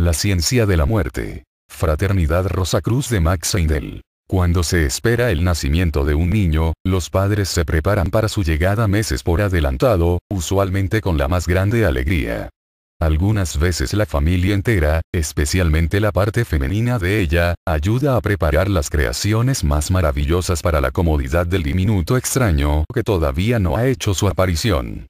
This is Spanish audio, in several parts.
La ciencia de la muerte. Fraternidad Rosacruz de Max Seidel. Cuando se espera el nacimiento de un niño, los padres se preparan para su llegada meses por adelantado, usualmente con la más grande alegría. Algunas veces la familia entera, especialmente la parte femenina de ella, ayuda a preparar las creaciones más maravillosas para la comodidad del diminuto extraño que todavía no ha hecho su aparición.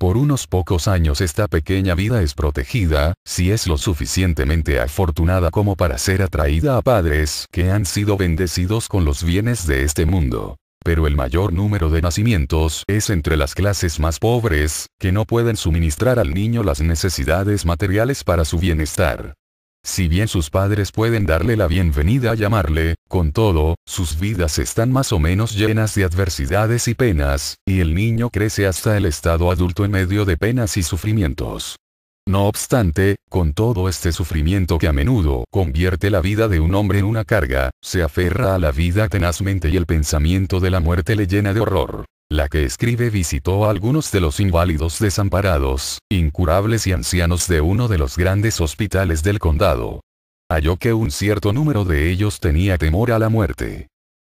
Por unos pocos años esta pequeña vida es protegida, si es lo suficientemente afortunada como para ser atraída a padres que han sido bendecidos con los bienes de este mundo. Pero el mayor número de nacimientos es entre las clases más pobres, que no pueden suministrar al niño las necesidades materiales para su bienestar. Si bien sus padres pueden darle la bienvenida a llamarle, con todo, sus vidas están más o menos llenas de adversidades y penas, y el niño crece hasta el estado adulto en medio de penas y sufrimientos. No obstante, con todo este sufrimiento que a menudo convierte la vida de un hombre en una carga, se aferra a la vida tenazmente y el pensamiento de la muerte le llena de horror. La que escribe visitó a algunos de los inválidos desamparados, incurables y ancianos de uno de los grandes hospitales del condado. Halló que un cierto número de ellos tenía temor a la muerte.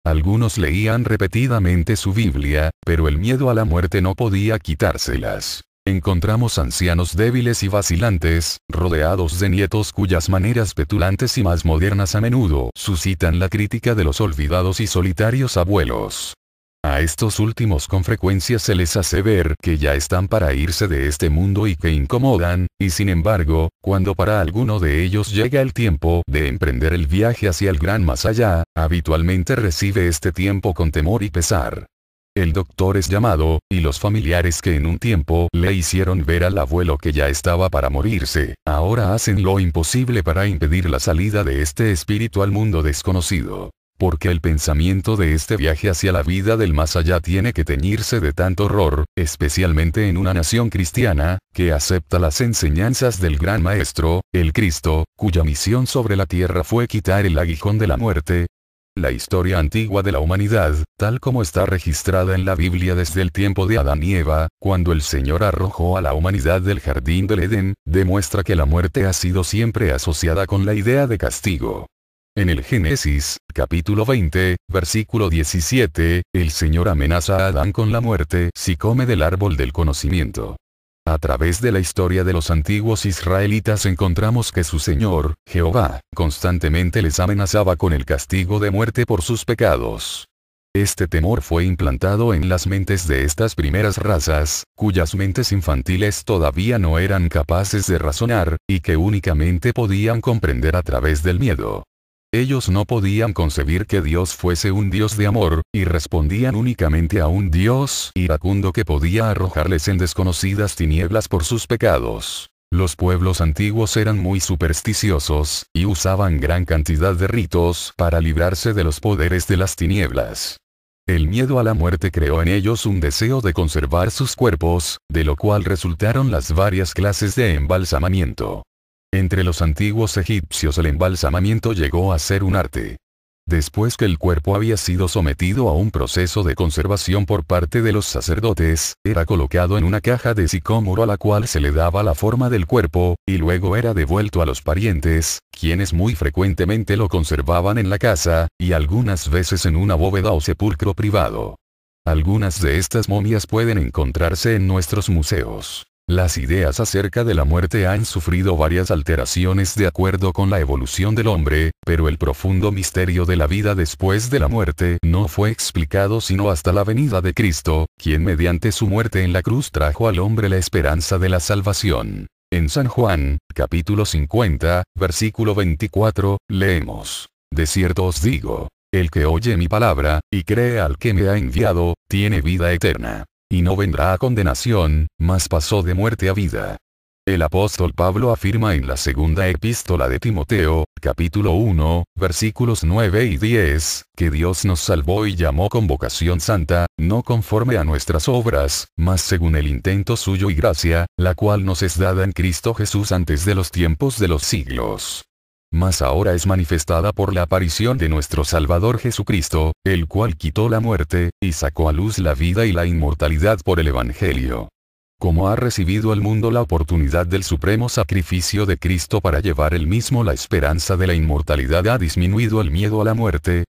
Algunos leían repetidamente su Biblia, pero el miedo a la muerte no podía quitárselas. Encontramos ancianos débiles y vacilantes, rodeados de nietos cuyas maneras petulantes y más modernas a menudo suscitan la crítica de los olvidados y solitarios abuelos. A estos últimos con frecuencia se les hace ver que ya están para irse de este mundo y que incomodan, y sin embargo, cuando para alguno de ellos llega el tiempo de emprender el viaje hacia el gran más allá, habitualmente recibe este tiempo con temor y pesar. El doctor es llamado, y los familiares que en un tiempo le hicieron ver al abuelo que ya estaba para morirse, ahora hacen lo imposible para impedir la salida de este espíritu al mundo desconocido. Porque el pensamiento de este viaje hacia la vida del más allá tiene que teñirse de tanto horror, especialmente en una nación cristiana, que acepta las enseñanzas del gran Maestro, el Cristo, cuya misión sobre la tierra fue quitar el aguijón de la muerte. La historia antigua de la humanidad, tal como está registrada en la Biblia desde el tiempo de Adán y Eva, cuando el Señor arrojó a la humanidad del jardín del Edén, demuestra que la muerte ha sido siempre asociada con la idea de castigo. En el Génesis, capítulo 20, versículo 17, el Señor amenaza a Adán con la muerte si come del árbol del conocimiento. A través de la historia de los antiguos israelitas encontramos que su Señor, Jehová, constantemente les amenazaba con el castigo de muerte por sus pecados. Este temor fue implantado en las mentes de estas primeras razas, cuyas mentes infantiles todavía no eran capaces de razonar, y que únicamente podían comprender a través del miedo. Ellos no podían concebir que Dios fuese un Dios de amor, y respondían únicamente a un Dios iracundo que podía arrojarles en desconocidas tinieblas por sus pecados. Los pueblos antiguos eran muy supersticiosos, y usaban gran cantidad de ritos para librarse de los poderes de las tinieblas. El miedo a la muerte creó en ellos un deseo de conservar sus cuerpos, de lo cual resultaron las varias clases de embalsamamiento. Entre los antiguos egipcios el embalsamamiento llegó a ser un arte. Después que el cuerpo había sido sometido a un proceso de conservación por parte de los sacerdotes, era colocado en una caja de sicómoro a la cual se le daba la forma del cuerpo, y luego era devuelto a los parientes, quienes muy frecuentemente lo conservaban en la casa, y algunas veces en una bóveda o sepulcro privado. Algunas de estas momias pueden encontrarse en nuestros museos. Las ideas acerca de la muerte han sufrido varias alteraciones de acuerdo con la evolución del hombre, pero el profundo misterio de la vida después de la muerte no fue explicado sino hasta la venida de Cristo, quien mediante su muerte en la cruz trajo al hombre la esperanza de la salvación. En San Juan, capítulo 50, versículo 24, leemos: De cierto os digo, el que oye mi palabra, y cree al que me ha enviado, tiene vida eterna. Y no vendrá a condenación, mas pasó de muerte a vida. El apóstol Pablo afirma en la segunda epístola de Timoteo, capítulo 1, versículos 9 y 10, que Dios nos salvó y llamó con vocación santa, no conforme a nuestras obras, mas según el intento suyo y gracia, la cual nos es dada en Cristo Jesús antes de los tiempos de los siglos. Mas ahora es manifestada por la aparición de nuestro Salvador Jesucristo, el cual quitó la muerte, y sacó a luz la vida y la inmortalidad por el Evangelio. Como ha recibido el mundo la oportunidad del supremo sacrificio de Cristo para llevar él mismo la esperanza de la inmortalidad, ha disminuido el miedo a la muerte.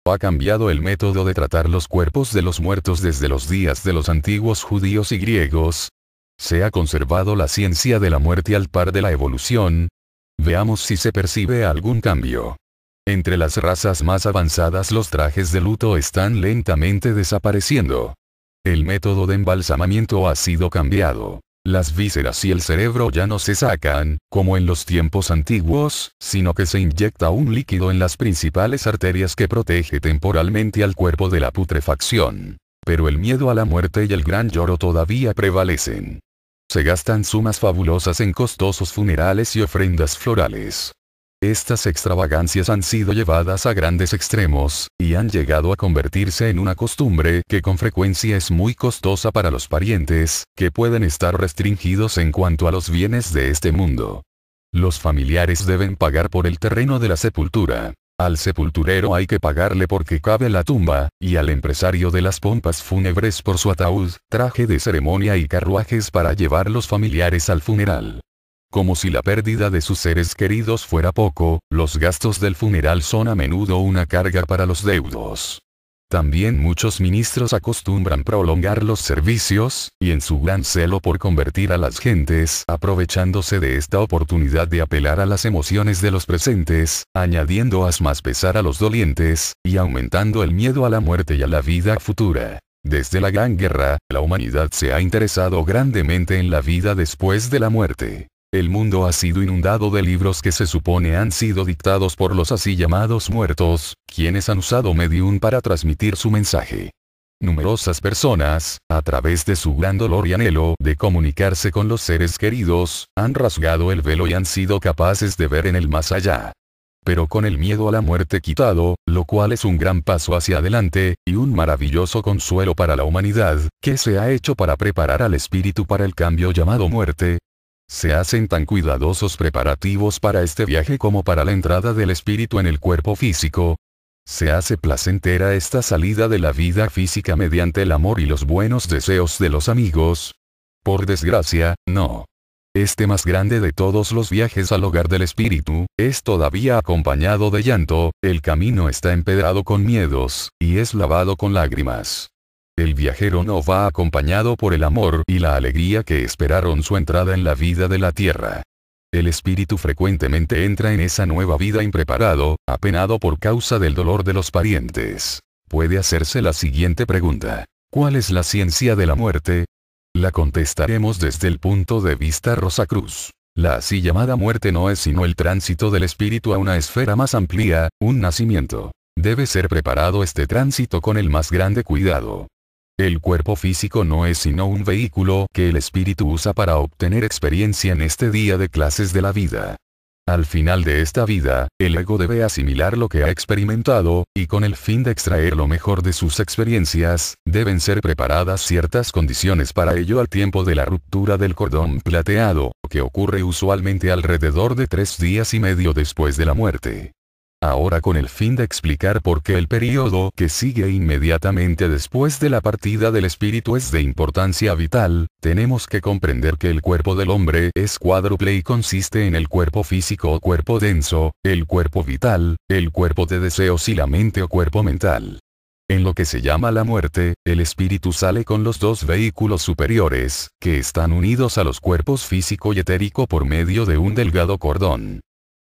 Ha cambiado el método de tratar los cuerpos de los muertos desde los días de los antiguos judíos y griegos. Se ha conservado la ciencia de la muerte al par de la evolución. Veamos si se percibe algún cambio. Entre las razas más avanzadas los trajes de luto están lentamente desapareciendo. El método de embalsamamiento ha sido cambiado. Las vísceras y el cerebro ya no se sacan, como en los tiempos antiguos, sino que se inyecta un líquido en las principales arterias que protege temporalmente al cuerpo de la putrefacción. Pero el miedo a la muerte y el gran lloro todavía prevalecen. Se gastan sumas fabulosas en costosos funerales y ofrendas florales. Estas extravagancias han sido llevadas a grandes extremos, y han llegado a convertirse en una costumbre que con frecuencia es muy costosa para los parientes, que pueden estar restringidos en cuanto a los bienes de este mundo. Los familiares deben pagar por el terreno de la sepultura. Al sepulturero hay que pagarle porque cabe la tumba, y al empresario de las pompas fúnebres por su ataúd, traje de ceremonia y carruajes para llevar los familiares al funeral. Como si la pérdida de sus seres queridos fuera poco, los gastos del funeral son a menudo una carga para los deudos. También muchos ministros acostumbran prolongar los servicios, y en su gran celo por convertir a las gentes, aprovechándose de esta oportunidad de apelar a las emociones de los presentes, añadiendo más pesar a los dolientes, y aumentando el miedo a la muerte y a la vida futura. Desde la Gran Guerra, la humanidad se ha interesado grandemente en la vida después de la muerte. El mundo ha sido inundado de libros que se supone han sido dictados por los así llamados muertos, quienes han usado medium para transmitir su mensaje. Numerosas personas, a través de su gran dolor y anhelo de comunicarse con los seres queridos, han rasgado el velo y han sido capaces de ver en el más allá. Pero con el miedo a la muerte quitado, lo cual es un gran paso hacia adelante, y un maravilloso consuelo para la humanidad, que se ha hecho para preparar al espíritu para el cambio llamado muerte. Se hacen tan cuidadosos preparativos para este viaje como para la entrada del espíritu en el cuerpo físico. Se hace placentera esta salida de la vida física mediante el amor y los buenos deseos de los amigos. Por desgracia, no. Este más grande de todos los viajes al hogar del espíritu, es todavía acompañado de llanto, el camino está empedrado con miedos, y es lavado con lágrimas. El viajero no va acompañado por el amor y la alegría que esperaron su entrada en la vida de la tierra. El espíritu frecuentemente entra en esa nueva vida impreparado, apenado por causa del dolor de los parientes. Puede hacerse la siguiente pregunta: ¿cuál es la ciencia de la muerte? La contestaremos desde el punto de vista Rosacruz. La así llamada muerte no es sino el tránsito del espíritu a una esfera más amplia, un nacimiento. Debe ser preparado este tránsito con el más grande cuidado. El cuerpo físico no es sino un vehículo que el espíritu usa para obtener experiencia en este día de clases de la vida. Al final de esta vida, el ego debe asimilar lo que ha experimentado, y con el fin de extraer lo mejor de sus experiencias, deben ser preparadas ciertas condiciones para ello al tiempo de la ruptura del cordón plateado, que ocurre usualmente alrededor de 3 días y medio después de la muerte. Ahora, con el fin de explicar por qué el período que sigue inmediatamente después de la partida del espíritu es de importancia vital, tenemos que comprender que el cuerpo del hombre es cuádruple y consiste en el cuerpo físico o cuerpo denso, el cuerpo vital, el cuerpo de deseos y la mente o cuerpo mental. En lo que se llama la muerte, el espíritu sale con los 2 vehículos superiores, que están unidos a los cuerpos físico y etérico por medio de un delgado cordón.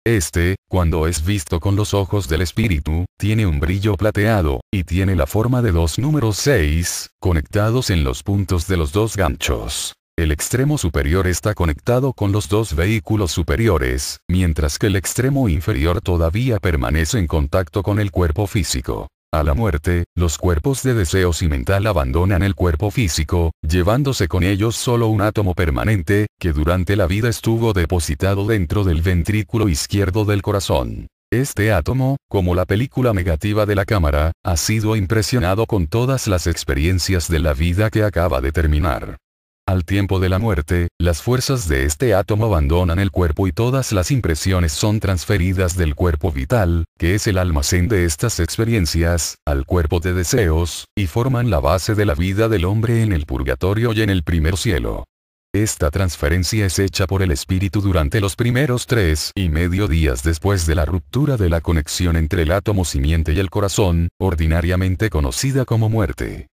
Este, cuando es visto con los ojos del espíritu, tiene un brillo plateado, y tiene la forma de 2 números 6, conectados en los puntos de los 2 ganchos. El extremo superior está conectado con los 2 vehículos superiores, mientras que el extremo inferior todavía permanece en contacto con el cuerpo físico. A la muerte, los cuerpos de deseos y mental abandonan el cuerpo físico, llevándose con ellos solo un átomo permanente, que durante la vida estuvo depositado dentro del ventrículo izquierdo del corazón. Este átomo, como la película negativa de la cámara, ha sido impresionado con todas las experiencias de la vida que acaba de terminar. Al tiempo de la muerte, las fuerzas de este átomo abandonan el cuerpo y todas las impresiones son transferidas del cuerpo vital, que es el almacén de estas experiencias, al cuerpo de deseos, y forman la base de la vida del hombre en el purgatorio y en el primer cielo. Esta transferencia es hecha por el espíritu durante los primeros 3,5 días después de la ruptura de la conexión entre el átomo simiente y el corazón, ordinariamente conocida como muerte.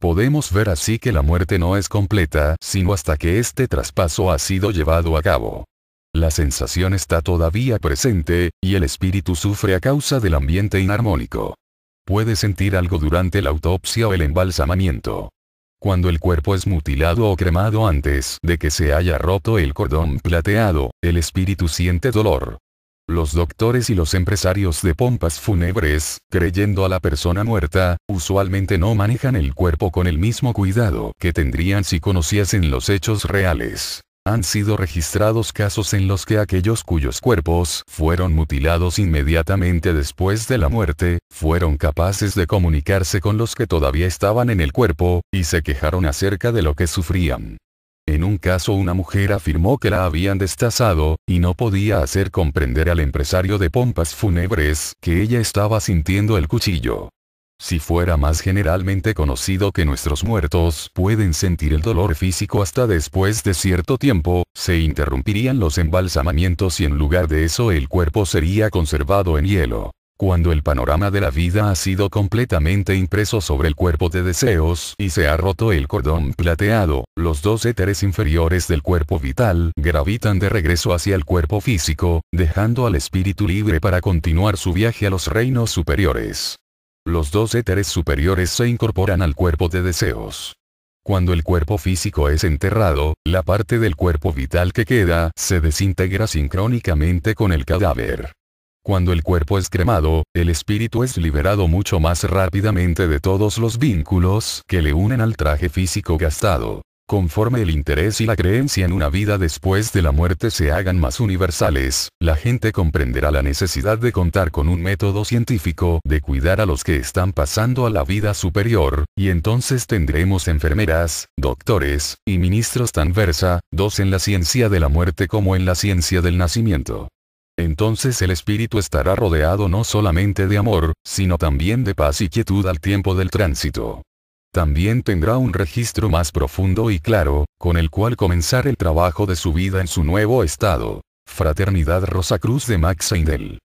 Podemos ver así que la muerte no es completa sino hasta que este traspaso ha sido llevado a cabo. La sensación está todavía presente, y el espíritu sufre a causa del ambiente inarmónico. Puede sentir algo durante la autopsia o el embalsamamiento. Cuando el cuerpo es mutilado o cremado antes de que se haya roto el cordón plateado, el espíritu siente dolor. Los doctores y los empresarios de pompas fúnebres, creyendo a la persona muerta, usualmente no manejan el cuerpo con el mismo cuidado que tendrían si conociesen los hechos reales. Han sido registrados casos en los que aquellos cuyos cuerpos fueron mutilados inmediatamente después de la muerte, fueron capaces de comunicarse con los que todavía estaban en el cuerpo, y se quejaron acerca de lo que sufrían. En un caso una mujer afirmó que la habían destazado, y no podía hacer comprender al empresario de pompas fúnebres que ella estaba sintiendo el cuchillo. Si fuera más generalmente conocido que nuestros muertos pueden sentir el dolor físico hasta después de cierto tiempo, se interrumpirían los embalsamamientos y en lugar de eso el cuerpo sería conservado en hielo. Cuando el panorama de la vida ha sido completamente impreso sobre el cuerpo de deseos y se ha roto el cordón plateado, los dos éteres inferiores del cuerpo vital gravitan de regreso hacia el cuerpo físico, dejando al espíritu libre para continuar su viaje a los reinos superiores. Los dos éteres superiores se incorporan al cuerpo de deseos. Cuando el cuerpo físico es enterrado, la parte del cuerpo vital que queda se desintegra sincrónicamente con el cadáver. Cuando el cuerpo es cremado, el espíritu es liberado mucho más rápidamente de todos los vínculos que le unen al traje físico gastado. Conforme el interés y la creencia en una vida después de la muerte se hagan más universales, la gente comprenderá la necesidad de contar con un método científico de cuidar a los que están pasando a la vida superior, y entonces tendremos enfermeras, doctores, y ministros tan versados en la ciencia de la muerte como en la ciencia del nacimiento. Entonces el espíritu estará rodeado no solamente de amor, sino también de paz y quietud al tiempo del tránsito. También tendrá un registro más profundo y claro, con el cual comenzar el trabajo de su vida en su nuevo estado. Fraternidad Rosacruz de Max Heindel.